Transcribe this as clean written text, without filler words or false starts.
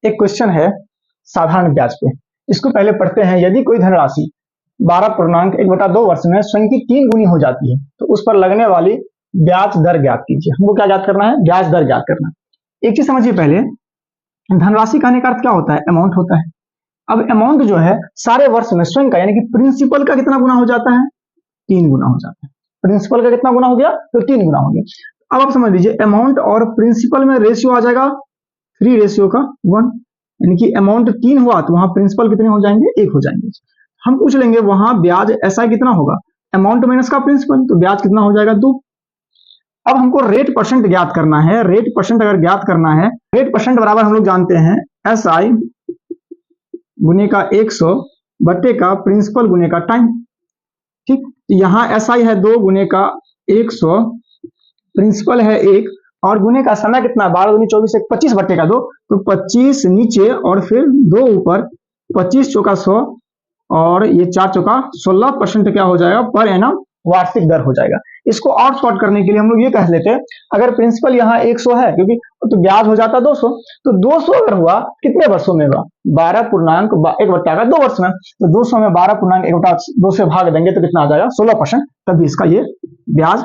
एक क्वेश्चन है साधारण ब्याज पे। इसको पहले पढ़ते हैं। यदि कोई धनराशि 12.1/2 वर्ष में स्वयं की 3 गुनी हो जाती है तो उस पर लगने वाली ब्याज दर ज्ञात कीजिए। हमको क्या ज्ञात करना है? ब्याज दर ज्ञात करना है। एक चीज समझिए, पहले धनराशि कहने का अर्थ क्या होता है? अमाउंट होता है। अब अमाउंट जो है सारे वर्ष में स्वयं का यानी कि प्रिंसिपल का कितना गुना हो जाता है? 3 गुना हो जाता है। प्रिंसिपल का कितना गुना हो गया? तो 3 गुना हो गया। अब आप समझ लीजिए, अमाउंट और प्रिंसिपल में रेशियो आ जाएगा 3:1, यानी कि अमाउंट 3 हुआ तो वहां प्रिंसिपल कितने हो जाएंगे? 1 हो जाएंगे। हम पूछ लेंगे वहां ब्याज ऐसा कितना होगा? अमाउंट माइनस का प्रिंसिपल, तो ब्याज कितना हो जाएगा? 2। अब हमको रेट परसेंट ज्ञात करना है। रेट परसेंट अगर ज्ञात करना है, रेट परसेंट बराबर हम लोग जानते हैं SI गुने का 100 बट्टे का प्रिंसिपल गुने का टाइम। ठीक, तो यहाँ SI है 2 गुने का 100, प्रिंसिपल है 1 और गुने का समय कितना? 12 दूनी 24, 25 बट्टे का 2, तो 25 नीचे और फिर 2 ऊपर, 25 चौका 100 और ये 4 चौका 16% क्या हो जाएगा? पर एनम वार्षिक दर हो जाएगा। इसको और शॉर्ट करने के लिए हम लोग ये कह लेते हैं, अगर प्रिंसिपल यहाँ 100 है क्योंकि तो ब्याज हो जाता 200, तो 200 अगर हुआ कितने वर्षों में हुआ? 12.1/2 वर्ष में। तो 200 में 12.1/2 से भाग देंगे तो कितना आ जाएगा? 16%। तभी इसका ये ब्याज